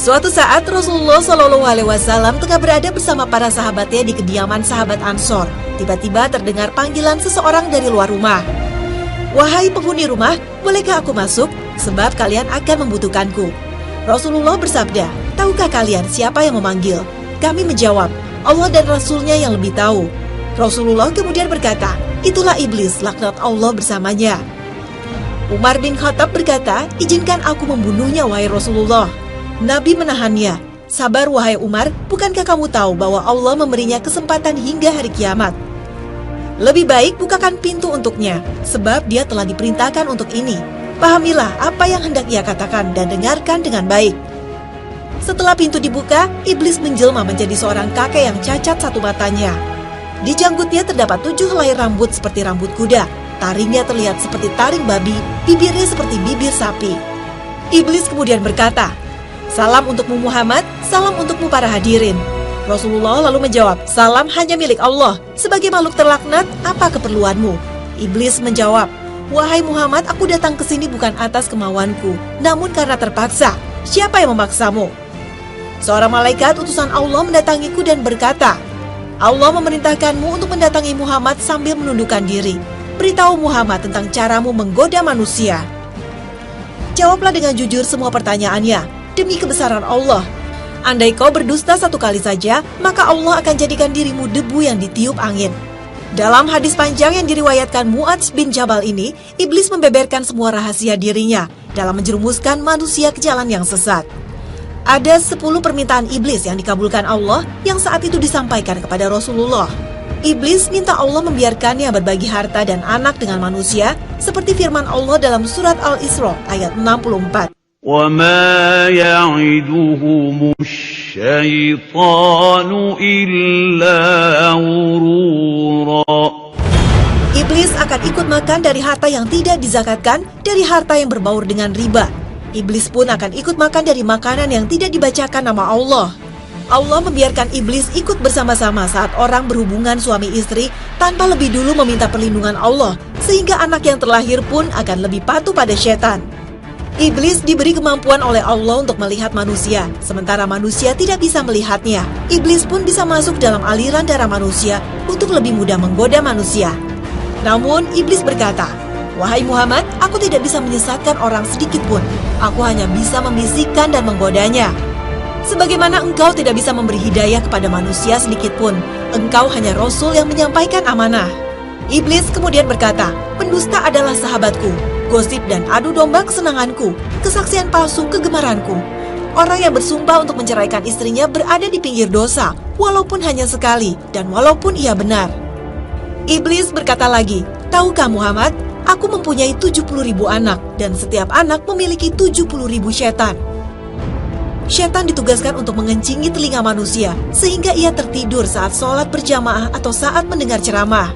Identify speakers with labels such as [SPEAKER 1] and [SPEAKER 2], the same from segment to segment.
[SPEAKER 1] Suatu saat Rasulullah SAW tengah berada bersama para sahabatnya di kediaman sahabat Ansor. Tiba-tiba terdengar panggilan seseorang dari luar rumah. "Wahai penghuni rumah, bolehkah aku masuk? Sebab kalian akan membutuhkanku." Rasulullah bersabda, "Tahukah kalian siapa yang memanggil?" Kami menjawab, "Allah dan Rasulnya yang lebih tahu." Rasulullah kemudian berkata, "Itulah iblis, laknat Allah bersamanya." Umar bin Khattab berkata, "Izinkan aku membunuhnya, wahai Rasulullah." Nabi menahannya. "Sabar wahai Umar, bukankah kamu tahu bahwa Allah memberinya kesempatan hingga hari kiamat? Lebih baik bukakan pintu untuknya, sebab dia telah diperintahkan untuk ini. Pahamilah apa yang hendak ia katakan dan dengarkan dengan baik." Setelah pintu dibuka, iblis menjelma menjadi seorang kakek yang cacat satu matanya. Di janggutnya terdapat 7 helai rambut seperti rambut kuda, taringnya terlihat seperti taring babi, bibirnya seperti bibir sapi. Iblis kemudian berkata, "Salam untukmu Muhammad, salam untukmu para hadirin." Rasulullah lalu menjawab, "Salam hanya milik Allah. Sebagai makhluk terlaknat, apa keperluanmu?" Iblis menjawab, "Wahai Muhammad, aku datang ke sini bukan atas kemauanku, namun karena terpaksa. Siapa yang memaksamu?" Seorang malaikat utusan Allah mendatangiku dan berkata, "Allah memerintahkanmu untuk mendatangi Muhammad sambil menundukkan diri. Beritahu Muhammad tentang caramu menggoda manusia." Jawablah dengan jujur semua pertanyaannya. Demi kebesaran Allah, andai kau berdusta satu kali saja, maka Allah akan jadikan dirimu debu yang ditiup angin. Dalam hadis panjang yang diriwayatkan Mu'adz bin Jabal ini, iblis membeberkan semua rahasia dirinya dalam menjerumuskan manusia ke jalan yang sesat. Ada 10 permintaan iblis yang dikabulkan Allah yang saat itu disampaikan kepada Rasulullah. Iblis minta Allah membiarkannya berbagi harta dan anak dengan manusia, seperti firman Allah dalam surat Al-Isra ayat 64.
[SPEAKER 2] وَمَا يَعِدُهُمُ الشَّيْطَانُ إِلَّا غُرُورًا.
[SPEAKER 1] Iblis akan ikut makan dari harta yang tidak dizakatkan, dari harta yang berbaur dengan riba. Iblis pun akan ikut makan dari makanan yang tidak dibacakan nama Allah. Allah membiarkan iblis ikut bersama-sama saat orang berhubungan suami istri tanpa lebih dulu meminta perlindungan Allah, sehingga anak yang terlahir pun akan lebih patuh pada setan. Iblis diberi kemampuan oleh Allah untuk melihat manusia, sementara manusia tidak bisa melihatnya. Iblis pun bisa masuk dalam aliran darah manusia untuk lebih mudah menggoda manusia. Namun, iblis berkata, "Wahai Muhammad, aku tidak bisa menyesatkan orang sedikit pun. Aku hanya bisa membisikkan dan menggodanya. Sebagaimana engkau tidak bisa memberi hidayah kepada manusia sedikit pun, engkau hanya Rasul yang menyampaikan amanah." Iblis kemudian berkata, "Pendusta adalah sahabatku, gosip dan adu domba kesenanganku, kesaksian palsu kegemaranku. Orang yang bersumpah untuk menceraikan istrinya berada di pinggir dosa, walaupun hanya sekali dan walaupun ia benar." Iblis berkata lagi, "Tahukah Muhammad, aku mempunyai 70.000 anak dan setiap anak memiliki 70.000 setan. Setan ditugaskan untuk mengencingi telinga manusia sehingga ia tertidur saat sholat berjamaah atau saat mendengar ceramah.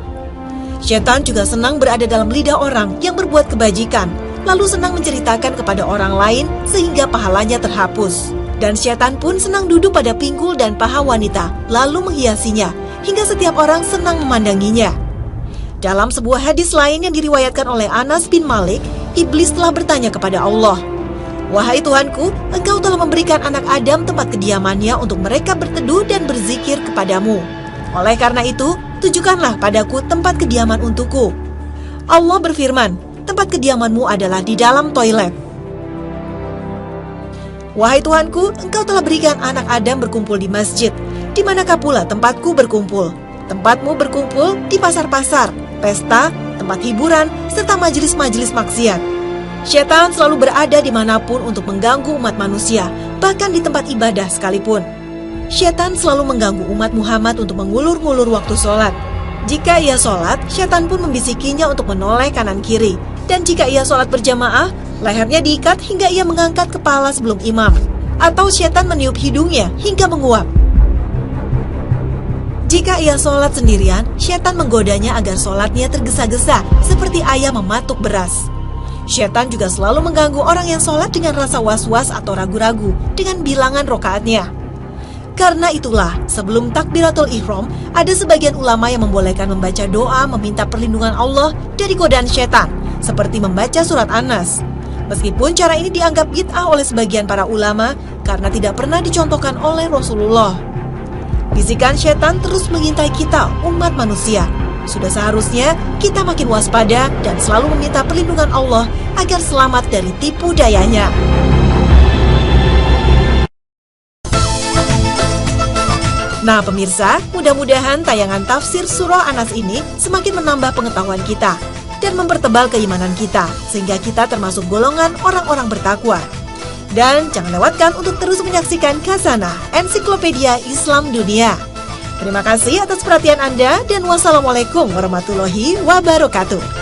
[SPEAKER 1] Setan juga senang berada dalam lidah orang yang berbuat kebajikan, lalu senang menceritakan kepada orang lain sehingga pahalanya terhapus. Dan setan pun senang duduk pada pinggul dan paha wanita, lalu menghiasinya, hingga setiap orang senang memandanginya." Dalam sebuah hadis lain yang diriwayatkan oleh Anas bin Malik, iblis telah bertanya kepada Allah, "Wahai Tuhanku, engkau telah memberikan anak Adam tempat kediamannya untuk mereka berteduh dan berzikir kepadamu. Oleh karena itu, tunjukkanlah padaku tempat kediaman untukku." Allah berfirman, "Tempat kediamanmu adalah di dalam toilet." "Wahai Tuhanku, engkau telah berikan anak Adam berkumpul di masjid. Di manakah pula tempatku berkumpul? Tempatmu berkumpul di pasar-pasar, pesta, tempat hiburan, serta majelis-majelis maksiat. Setan selalu berada dimanapun untuk mengganggu umat manusia, bahkan di tempat ibadah sekalipun. Setan selalu mengganggu umat Muhammad untuk mengulur-ngulur waktu sholat. Jika ia sholat, setan pun membisikinya untuk menoleh kanan kiri. Dan jika ia sholat berjamaah, lehernya diikat hingga ia mengangkat kepala sebelum imam. Atau setan meniup hidungnya hingga menguap. Jika ia sholat sendirian, setan menggodanya agar sholatnya tergesa-gesa seperti ayam mematuk beras. Setan juga selalu mengganggu orang yang sholat dengan rasa was-was atau ragu-ragu dengan bilangan rokaatnya. Karena itulah, sebelum takbiratul ihram, ada sebagian ulama yang membolehkan membaca doa meminta perlindungan Allah dari godaan setan, seperti membaca surat An-Nas. Meskipun cara ini dianggap bid'ah oleh sebagian para ulama, karena tidak pernah dicontohkan oleh Rasulullah. Bisikan setan terus mengintai kita, umat manusia. Sudah seharusnya kita makin waspada dan selalu meminta perlindungan Allah agar selamat dari tipu dayanya. Nah pemirsa, mudah-mudahan tayangan tafsir surah An-Nas ini semakin menambah pengetahuan kita dan mempertebal keimanan kita, sehingga kita termasuk golongan orang-orang bertakwa. Dan jangan lewatkan untuk terus menyaksikan Khazanah, Ensiklopedia Islam Dunia. Terima kasih atas perhatian Anda dan wassalamualaikum warahmatullahi wabarakatuh.